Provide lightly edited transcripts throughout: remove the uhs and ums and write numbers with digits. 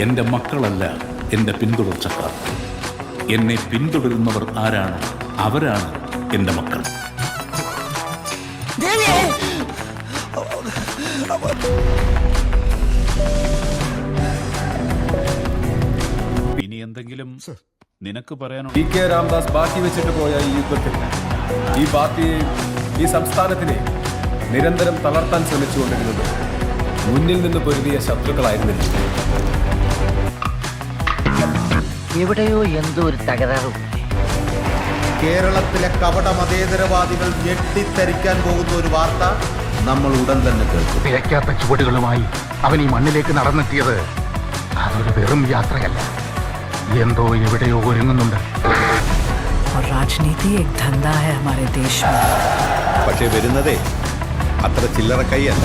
എന്റെ മക്കളല്ല എന്റെ പിന്തുടർച്ചക്കാർ. എന്നെ പിന്തുടരുന്നവർ ആരാണ്? അവരാണ് എന്റെ മക്കൾ. ഇനി എന്തെങ്കിലും നിനക്ക് പറയാനുണ്ടോ? പി കെ രാംദാസ് ബാക്കി വെച്ചിട്ട് പോയ ഈ യുദ്ധത്തിൽ ഈ പാർട്ടിയെ, ഈ സംസ്ഥാനത്തിനെ നിരന്തരം തളർത്താൻ ശ്രമിച്ചുകൊണ്ടിരുന്നത് മുന്നിൽ നിന്ന് പൊരുതിയ ശത്രുക്കളായിരുന്നില്ല. എവിടെയോ എന്തോ ഒരു തകരാറും. കേരളത്തിലെ കപട മതേതരവാദികൾ ഞെട്ടിത്തരിക്കാൻ പോകുന്ന ഒരു വാർത്ത നമ്മൾ ഉടൻ തന്നെ കേൾക്കും. പിഴയ്ക്കാത്ത ചുവടുകളുമായി അവൻ ഈ മണ്ണിലേക്ക് നടന്നെത്തിയത് അതൊരു വെറും യാത്രയല്ല, എന്തോ എവിടെയോ ഒരുങ്ങുന്നുണ്ട്. രാജനീതി एक धंधा है हमारे देश में. പക്ഷേ വരുന്നതേ അത്ര ചില്ലറ കൈയല്ല.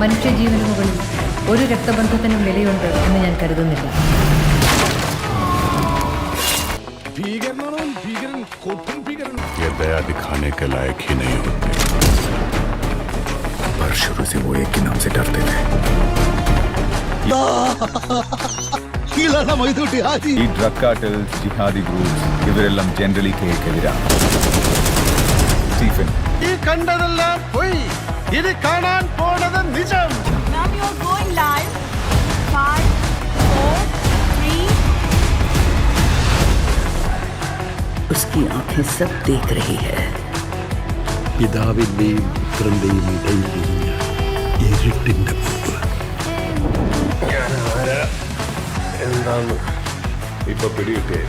മനുഷ്യജീവന് മുകളിൽ ഒരു രക്തബന്ധത്തിനും വിലയുണ്ട് എന്ന് ഞാൻ കരുതുന്നില്ല. ये दया दिखाने के लायक ही नहीं होते, पर शुरू से वो एक ही नाम से डरते थे. ഈ ഡ്രഗ് കാർട്ടൽസ്, ജിഹാദി ഗ്രൂപ്പ്സ് ഇവരെല്ലാം ജനറലി കേൾക്കെതിരാണ്. സ്റ്റീഫൻ, ഈ കണ്ടതെല്ലാം പോയി, ഇനി കാണാൻ പോണത് നിജം. उसकी आंखें सब देख रही है. പിതാവിന്റെയും പുത്രന്റെയും ഇടയിലിരുന്ന ഇരുട്ടിന്റെ മുമ്പ് എന്താന്ന് ഇപ്പൊ പിടികിട്ടേ?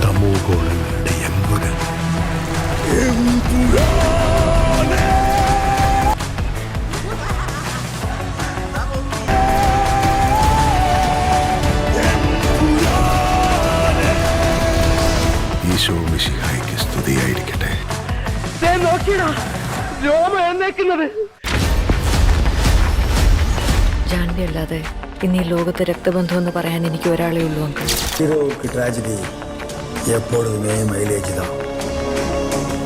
തമോ ഗോളങ്ങളുടെ എമ്പുരാൻ. ഈശോ മിശിഹായ്ക്ക് സ്തുതിയായിരിക്കട്ടെ. ജാൻവി അല്ലാതെ ഇന്ന് ഈ ലോകത്തെ രക്തബന്ധം എന്ന് പറയാൻ എനിക്ക് ഒരാളേ ഉള്ളൂ അങ്കിൾ. ஹீரோவுக்கு ட்ராஜடி எப்பொழுதுமே மைலேஜ் தான்.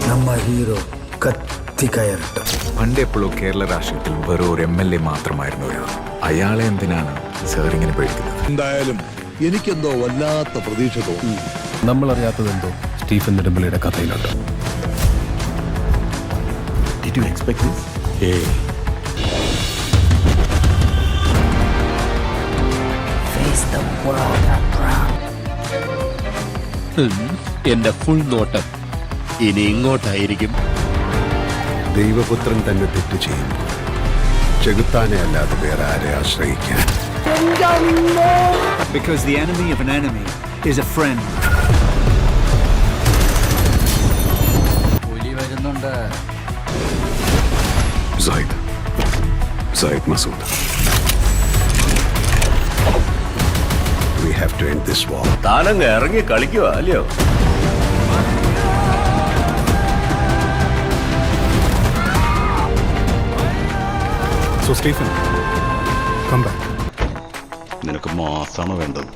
நம்ம ഹീറോ കത്തി കയറട്ടെ. പണ്ടെപ്പോഴോ കേരള രാഷ്ട്രീയത്തിൽ വെറും ഒരു MLA മാത്രമായിരുന്നു ഒരാൾ. അയാളെ എന്തിനാണ് സാർ ഇങ്ങനെ പേടിക്കുന്നത്? എന്തായാലും എനിക്കെന്തോ വല്ലാത്ത പ്രതീക്ഷ തോന്നി. നമ്മളറിയാത്തതെന്തോ Stephen നെടുമ്പള്ളിയുടെ കഥയിലുണ്ട്. Did you expect this? Hey. Face the world proud. എന്റെ ഫുൾ നോട്ടം ഇനി ഇങ്ങോട്ടായിരിക്കും. ദൈവപുത്രൻ തന്നെ തെറ്റ് ചെയ്യുമ്പോൾ ചെകുത്താനെ അല്ലാതെ വേറെ ആരെ ആശ്രയിക്കാൻ? Because the enemy of an enemy is a friend. Zaid Masood. We have to end this war. താനങ്ങ് ഇറങ്ങി കളിക്കുക അല്ലയോ? So Stephen, come back. നിനക്ക് മാസാണ് വേണ്ടത്.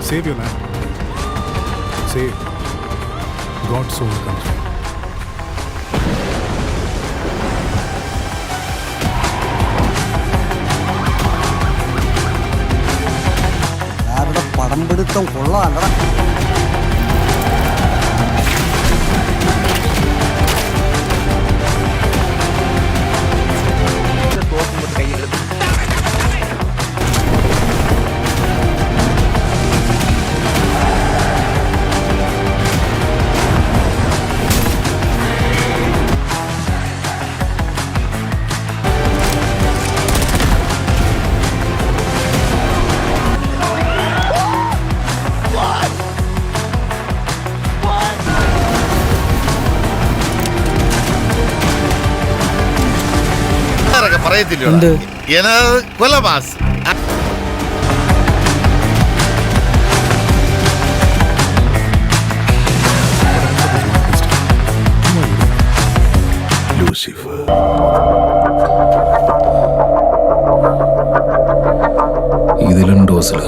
Save your land. Save. God's soul comes back. ആരുടെ പടം പിടുത്തം കൊള്ളാല്ലടാ. പറയത്തില്ല കൊലമാസ്. Lucifer. ഇതിലും ഡോസിൽ